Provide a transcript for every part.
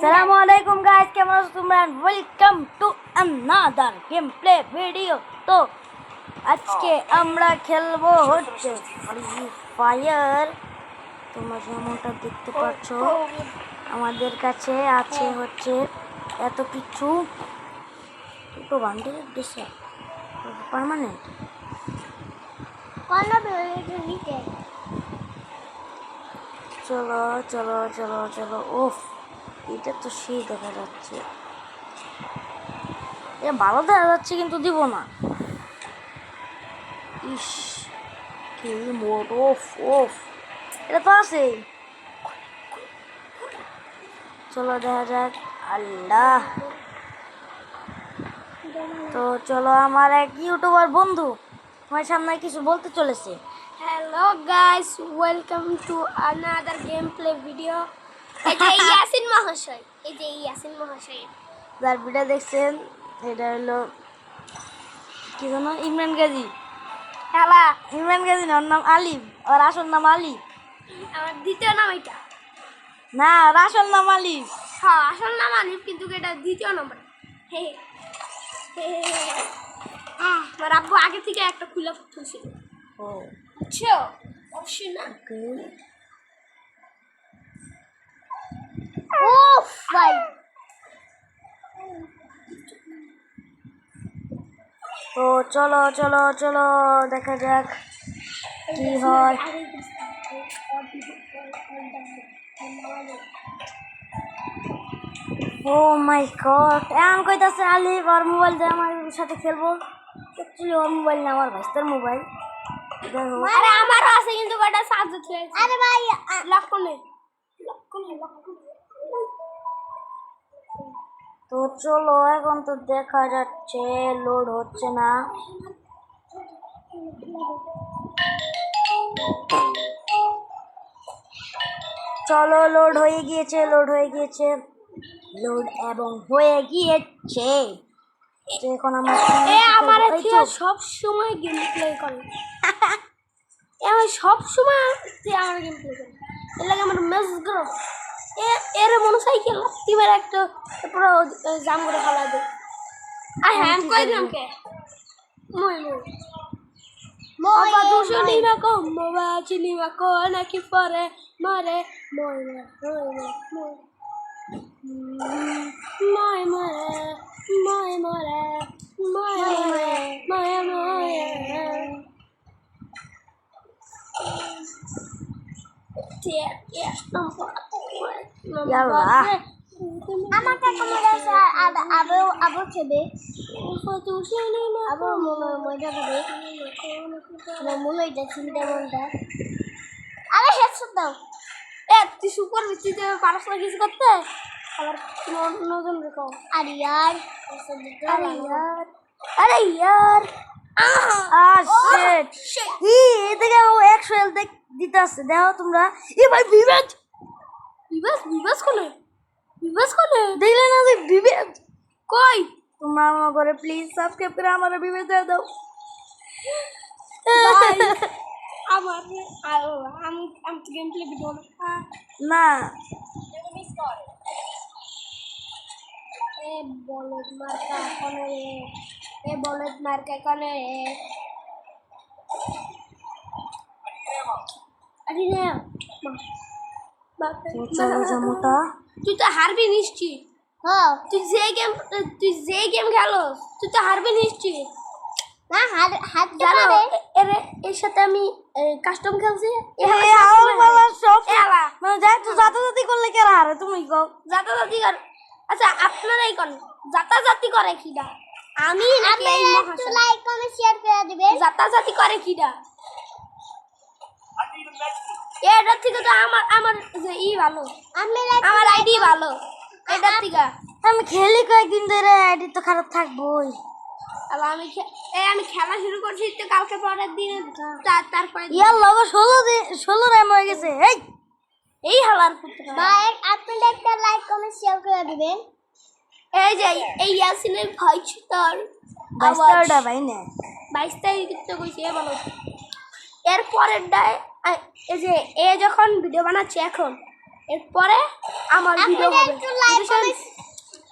Assalamualaikum guys, কেমন আছো তোমরা? Welcome to another game play video. তো আজকে আমরা খেলবো হচ্ছে ফ্রি ফায়ার। তোমরা যেমনটা দেখতে পাচ্ছ আমাদের কাছে আছে হচ্ছে এত কিছু। দুটো বান্ডেল দিছে পার্মানেন্ট চলো চলো চলো চলো। ওফ, এটা তো সেই দেখা যাচ্ছে, এ ভালো দেখা যাচ্ছে কিন্তু দিব না। ইস কি মোট! ওফ ওফ, এটা তো আছে। চলো দেখা যাক। আল্লাহ, তো চলো, আমার এক ইউটিউবার বন্ধু আমার সামনে কিছু বলতে চলেছে। Hello guys, welcome to another gameplay video. এই যে ইয়াসিন মহাশয় যার ভিডিও দেখছেন এটা হলো কি জানো, ইমরান গাজী। হ্যালা, ইমরান গাজী না, ওর নাম আলিম, ওর আসল নাম আলিম। আমার দ্বিতীয় নাম এটা। না, ওর আসল নাম আলিম। হ্যাঁ, আসল নাম আলিফ, কিন্তু এটা দ্বিতীয় নম্বর। আমার আব্বু আগে থেকে একটা খুলে ফুটছিল। ও বুঝছো? অবশ্যই না। ওফ ভাই, তো চলো চলো চলো দেখা যাক কি হয়। ও মাই গড, এমন কইতাছে আলিফ ওর মোবাইল দিয়ে আমার সাথে খেলবো। অ্যাকচুয়ালি ওর মোবাইল না, আমার ভাইস্তার মোবাইল। আরে আমারও আছে, কিন্তু কয়টা চার্জ হচ্ছে। আরে ভাই, লক করে তো চলো, এখন তো দেখা যাচ্ছে লোড হচ্ছে না। চলো, লোড হয়ে গিয়েছে, লোড হয়ে গিয়েছে, লোড এবং হয়ে গিয়েছে। এখন আমার সব সময় গেম প্লে করে। আমি সব সময় আমার গেম প্লে করে। এর লাগে আমার মেস গ্রো এর মোটরসাইকেল তিমের একটা পুরো জাম করে ফেলা দেয়। আর হ্যাঁ কই দিলাম কে মই দুশনি না কো মোবা চিনি না কো নাকি পরে মারে মই মই মই মরে আমার কাছে মনে আছে আবু খেবে, আবু মজা হবে। মনে হয় চিন্তা মনটা। আরে হেডশট দাও। তুই সুপার ভিত্তিতে পারস না কিছু করতে। আবার নতুন রেখো। আরে ইয়ার, আরে ইয়ার এদিকে 100 এল দিতে আসছে, দেখো তোমরা। এ ভাই, বিবেক দেখলে না যে বিবেক কই? তোমরা আমার করে প্লিজ সাবস্ক্রাইব করে আমার বিবেক দিয়ে দাও। আমার আমি তো গেম প্লে ভিডিও না, বলদ মার্কা কোনে রে, বলদ মার্কা কোনে রে। আরে রে মোটা তুই তো হারবি নিশ্চিত। হ্যাঁ, তুই যে গেম খেলো তুই তো হারবি নিশ্চিত। না হাত জানো এর সাথে আমি কাস্টম খেলছি। জাতি করলে কে হারে? তুমি কও জাতি কর। আচ্ছা, আপনারাই কোন জাতি করে কিডা? আমি নাকি এই মহাশয়? লাইক কমেন্ট শেয়ার করে দিবেন। জাতি করে কিডা? এটার থেকে তো আমার যে ভালো, আমার আইডি ভালো। এটার থেকে আমি খেলি কয়েকদিন ধরে, আইডি তো খারাপ থাকবোই। আমি খেলা শুরু করছি তো কালকে পরের দিন, তারপরে ইয়ার লগে 16 র্যাম হয়ে গেছে। এই হালার ভাই, আপনারা একটা লাইক কমেন্ট শেয়ার করে দিবেন। এই যে এই ইয়াসিনের ভাই তার 22টা ভাই না, 22 তারিখ তো কইছে ভালো। এর পরের ডায় এই যে যখন ভিডিও বানাচ্ছে এখন এরপরে আমার ভিডিও হবে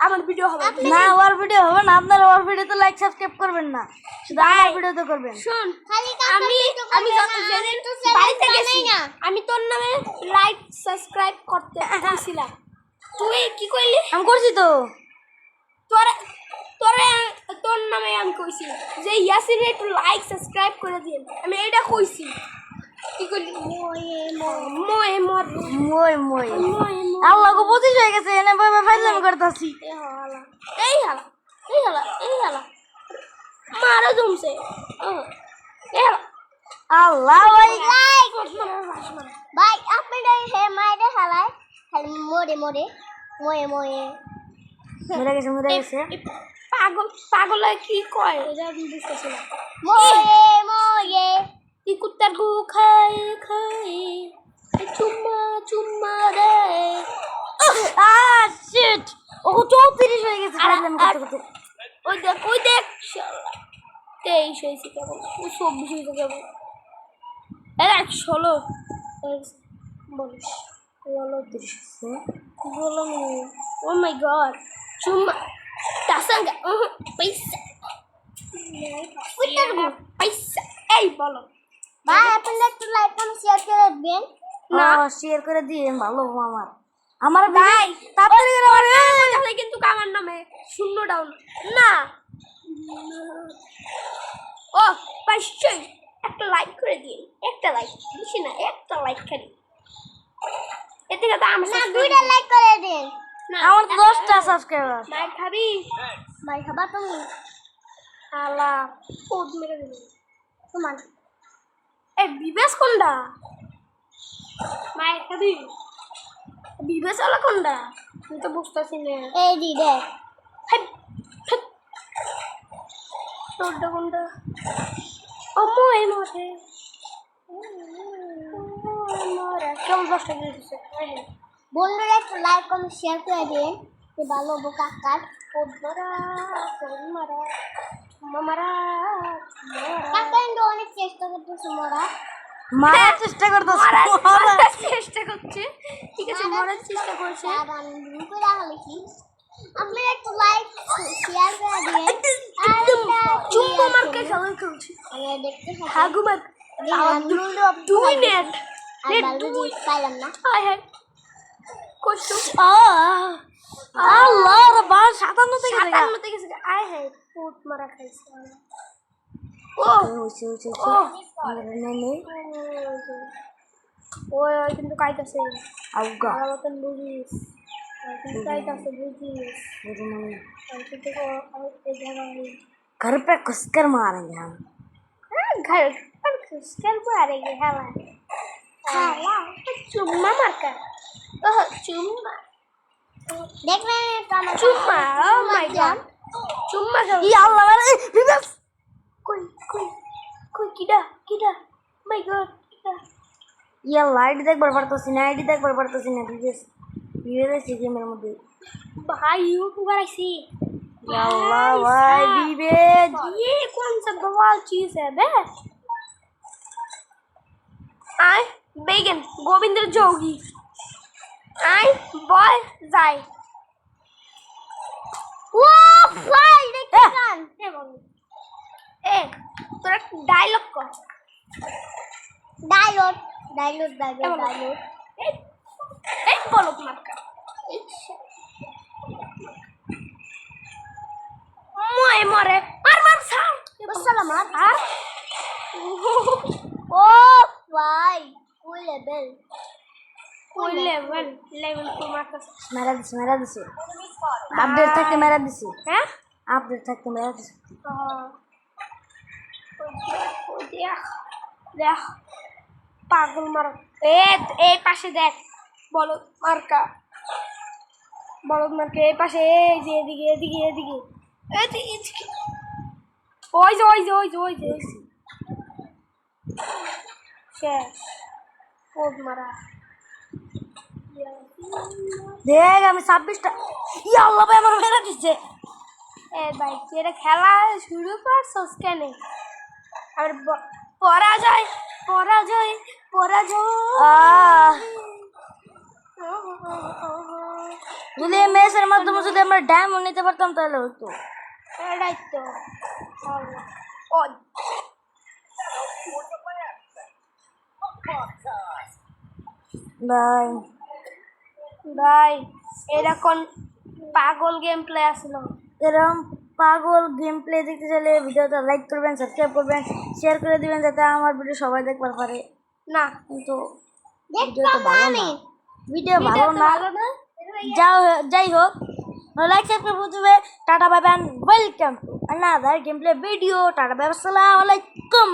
আমার ভিডিও হবে না ওর ভিডিও হবে না, আপনারা ওর ভিডিওতে লাইক সাবস্ক্রাইব করবেন না, শুধু আমার ভিডিওতে করবেন। শুন আমি আমি যেদিন বাড়িতে গেছি আমি তোর নামে লাইক সাবস্ক্রাইব করতে কইছিলাম, তুই কি কইলি? আমি করছি তো। তোরে তোরে তোর নামে আমি কইছি যে ইয়াসিন একটু লাইক সাবস্ক্রাইব করে দিন, আমি এটা কইছি। কি কইলি? মই মর মই মই আল্লাহ গো 25 হয়ে গেছে, এনে ভাবে ফাইজলামি করতাছি। এই হালা মারা জমছে এই হালা আল্লাহ ভাই ভাই আপনাদের হে মাইরে হালায় খালি মরে মরে ময়ে ময়ে মরে গেছে। পাগল কি কয় এটা আমি বুঝতেছি না। ময়ে ময়ে এই কুত্তার গু খায় চুম্মা রে। শিট ও 34 হয়ে গেছে ফাইজলামি করতে করতে। ওই দেখ শালা 23 হয়েছে কেবল, 24 হয়েছে কেবল। এরা 16 বলিস বলো ও মাই গড চুম্মা তাসাঙ্গা পয়সা পয়সা এই বলো ভাই আপনারা একটু লাইক কমেন্ট শেয়ার করে দিবেন। না শেয়ার করে দিয়ে ভালো আমার ভাই তাড়াতাড়ি করে আমার তাহলে কিন্তু আমার নামে 0 ডাউন না। ও পাইছই একটা লাইক করে দিন, একটা লাইক বেশি না, একটা লাইক খালি। এতে কথা আমার না দুইটা লাইক করে দিন। না আমার তো 10টা সাবস্ক্রাইবার। মাই খাবি ভাই খাবার তুমি আলা কোড মেরে দিবি তোমার এ বিবেশ কোনটা? মাই খাবি বিবেশ আলা কোনটা? আমি তো বুঝতেছি না। এই দি দেখ তোরটা কোনটা? ও মই মরে কেমন দশটা দিয়ে দিচ্ছে। বন্ধুরা একটু লাইক কমেন্ট শেয়ার করে দিন, ভালো হবো কাকার কাকা কিন্তু অনেক চেষ্টা করতেছে মারার চেষ্টা করতেছে। চেষ্টা করছে, ঠিক আছে মরার চেষ্টা করছে। আর আমি ভুল করে রাখছি, আপনি একটু লাইক শেয়ার করে দিন। আর চুম্বো মার্কে খেলা খেলছি দেখতে হাগু মার থাকি 2 নেট আর ভালো জিনিস পাইলাম না। হাই হাই কষ্ট আল্লাহ রে বাল 57 থেকে গেছে। 57 থেকে গেছে। আই হাই পোট মারা খাইছে। ও ওই ওই কিন্তু কাইতাছে আউগা আর মতন বুঝিস কিন্তু কাইতাছে বুঝিস কিন্তু এই জায়গায় घर पे घुसकर मारेंगे हम। घर पर घुसकर मारेंगे हवा हवा चुम्मा मारकर ओह चुम्मा দেখবেন चुम्मा ओह माय गॉड चुम्मा ये अल्लाह रे बिबस कोई किडा माय गॉड किडा ये लाइट देख बड़बड़ तो सीना आईडी देख बड़बड़ तो सीना बिबस बिबस सीखे मेरे मुझे भाई यूट्यूबर ऐसी या अल्लाह भाई बिबस ये कौन सा बवाल चीज है बे आय बेगन गोविंद जोगी आय बॉय जाय ও ভাই দেখেন ए তোরা ডায়লগ কর ডায়লগ এই বলো মার্কা মই মরে মার সার আসসালাম আর ও ভাই কোন লেভেল কোই লেভেল তোমার কাছে मेरा दिसे अपडेट तक के मेरा दिसे হ্যাঁ अपडेट तक के मेरा दिसे দেখ পাগল মার এই পাশে দেখ বলো মার্কা বলদ মার্কা এই পাশে এই যে এদিকে ওই যে শেষ পোদ মারা देख আমি 26টা ইয়া আল্লাহ ভাই আমার মেরা দিছে এ ভাই তুই এটা খেলা শুরু করছস কেন আর পরাজয় যদি এই ম্যাচের মাধ্যমে যদি আমরা ডায়মন্ড নিতে পারতাম তাহলে হতো। এটাই তো ওই ভাই ভাই এরকম পাগল গেম প্লে আসলো। এরকম পাগল গেম প্লে দেখতে চাইলে ভিডিওটা লাইক করবেন, সাবস্ক্রাইব করবেন, শেয়ার করে দিবেন যাতে আমার ভিডিও সবাই দেখতে পারে। না কিন্তু ভিডিও দেখতাম তো ভালো আমি। না, ভিডিও ভালো না, যাই হোক লাইক সাবস্ক্রাইব করবে। Tata bye bye, welcome to another game play video. Tata bye, আসসালামু আলাইকুম।